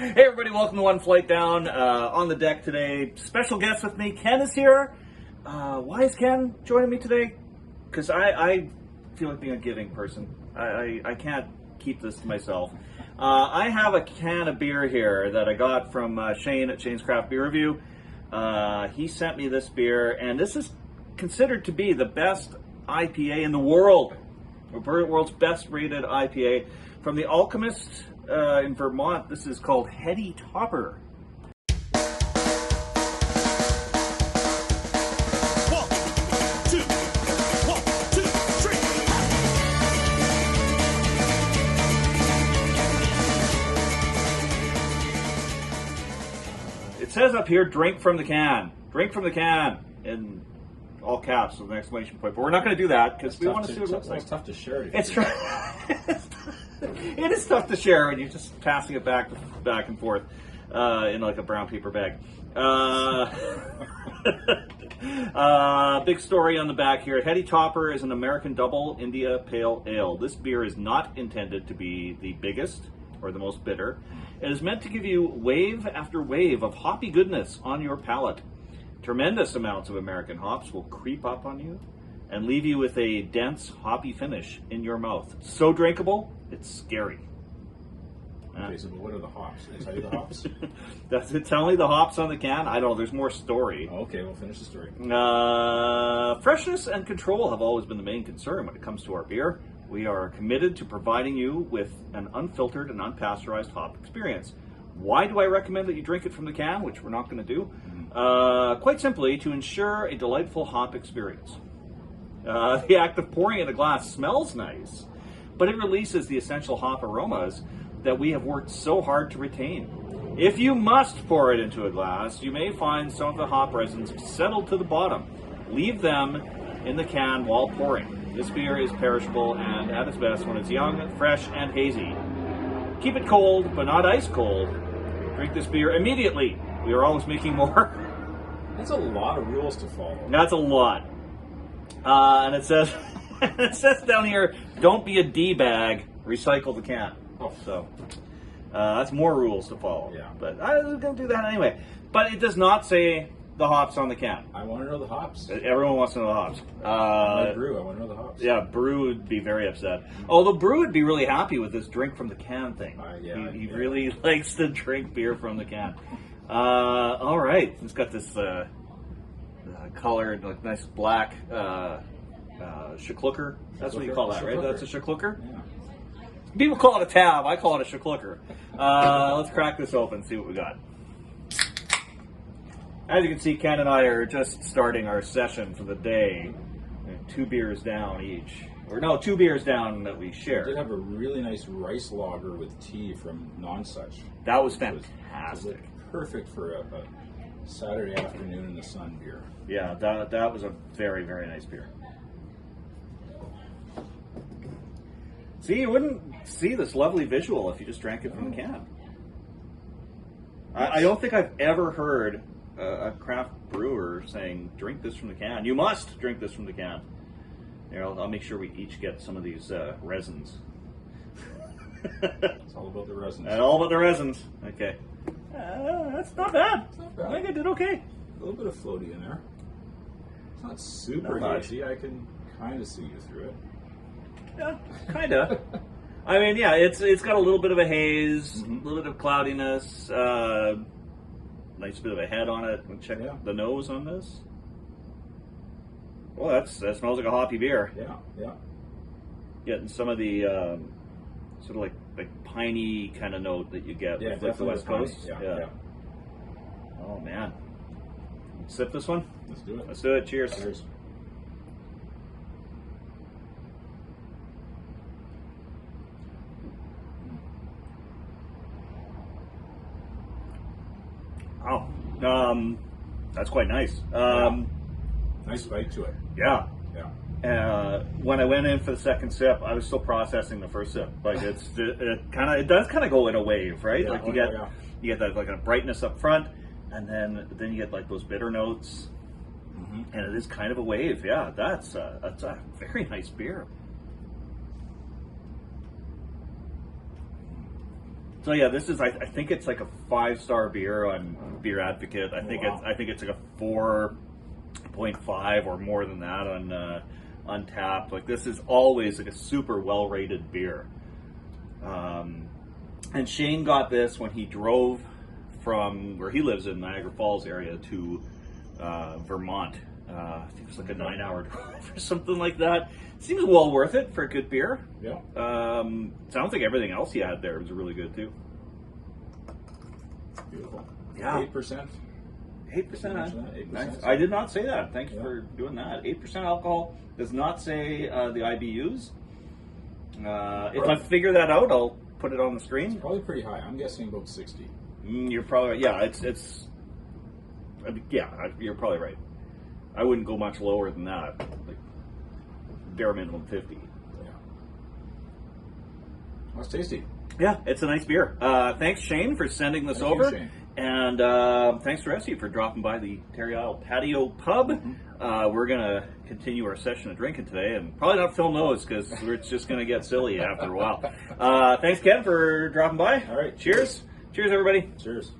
Hey everybody, welcome to One Flight Down. On the deck today, special guest with me, Ken is here. Why is Ken joining me today? Because I feel like being a giving person. I can't keep this to myself. I have a can of beer here that I got from Shane at ShanesCraftBeerReview. He sent me this beer, and this is considered to be the best IPA in the world. The world's best rated IPA from the Alchemist in Vermont. This is called Heady Topper. It says up here, drink from the can. Drink from the can. In all caps with an exclamation point. But we're not going to do that because we want to see what it looks like. It's tough to share it. It's it is tough to share when you're just passing it back and forth in like a brown paper bag. Big story on the back here. Heady Topper is an American double India Pale Ale. This beer is not intended to be the biggest or the most bitter. It is meant to give you wave after wave of hoppy goodness on your palate. Tremendous amounts of American hops will creep up on you and leave you with a dense, hoppy finish in your mouth. So drinkable, it's scary. Okay, so what are the hops? Did I tell you the hops? Does it tell me the hops on the can? I don't know, there's more story. Okay, we'll finish the story. Freshness and control have always been the main concern when it comes to our beer. We are committed to providing you with an unfiltered and unpasteurized hop experience. Why do I recommend that you drink it from the can, which we're not going to do? Quite simply, to ensure a delightful hop experience. The act of pouring in a glass smells nice, but it releases the essential hop aromas that we have worked so hard to retain. If you must pour it into a glass, you may find some of the hop resins settled to the bottom. Leave them in the can while pouring. This beer is perishable and at its best when it's young, fresh, and hazy. Keep it cold, but not ice cold. Drink this beer immediately. We are always making more. That's a lot of rules to follow. That's a lot. And it says, it says down here, don't be a D-bag, recycle the can. Oh. So that's more rules to follow. Yeah. But I was going to do that anyway. But it does not say the hops on the can. I want to know the hops. Everyone wants to know the hops. Brew, I want to know the hops. Yeah, Brew would be very upset. Although Brew would be really happy with this drink from the can thing. He really likes to drink beer from the can. All right, it's got this colored, like nice black shaklucker. That's what you call that, right? That's a shaklucker? Yeah. People call it a tab. I call it a shaklucker. Let's crack this open and see what we got. As you can see, Ken and I are just starting our session for the day. 2 beers down each. Or no, 2 beers down that we share. We did have a really nice rice lager with tea from Nonsuch. That was fantastic. It was perfect for a Saturday afternoon in the sun beer. Yeah, that was a very, very nice beer. See, you wouldn't see this lovely visual if you just drank it from the can. I don't think I've ever heard a craft brewer saying, drink this from the can. You must drink this from the can. Here, I'll make sure we each get some of these resins. It's all about the resins. And all about the resins. Okay. That's not bad. It's not bad. I think I did okay. A little bit of floaty in there. It's not super hazy. I can kind of see you through it. Yeah, kind of. I mean, yeah, it's got a little bit of a haze, a little bit of cloudiness, nice bit of a head on it. Check the nose on this. Well, that smells like a hoppy beer. Yeah, yeah. Getting some of the sort of like piney kind of note that you get with the West Coast. Yeah. Oh man. Let's sip this one. Let's do it. Let's do it. Cheers. Cheers. Oh, that's quite nice. Nice bite to it. Yeah. Yeah. When I went in for the second sip, I was still processing the first sip. Like it does kind of go in a wave, right? Yeah, like you get that like a brightness up front, and then you get like those bitter notes, and it is kind of a wave. Yeah, that's a very nice beer. So yeah, this is I think it's like a 5-star beer on Beer Advocate. I think it's like a 4.5 or more than that on Untapped. Like this is always like a super well rated beer. And Shane got this when he drove from where he lives in Niagara Falls area to Vermont. I think it was like a 9-hour drive or something like that. Seems well worth it for a good beer. Yeah. Sounds like everything else he had there was really good too. Beautiful. Yeah. 8%. 8%. 8%. Nice. I did not say that. Thanks for doing that. 8% alcohol does not say the IBUs. If I figure that out, I'll put it on the screen. It's probably pretty high. I'm guessing about 60. You're probably right. Yeah. You're probably right. I wouldn't go much lower than that. Like bare minimum 50. Yeah. Well, it's tasty. Yeah, it's a nice beer. Thanks, Shane, for sending this Thank you, over. Shane. And thanks to Essie for dropping by the Terry Isle Patio Pub. Mm-hmm. We're going to continue our session of drinking today, and probably not film those because it's just going to get silly after a while. Thanks, Ken, for dropping by. All right. Cheers. Cheers, everybody. Cheers.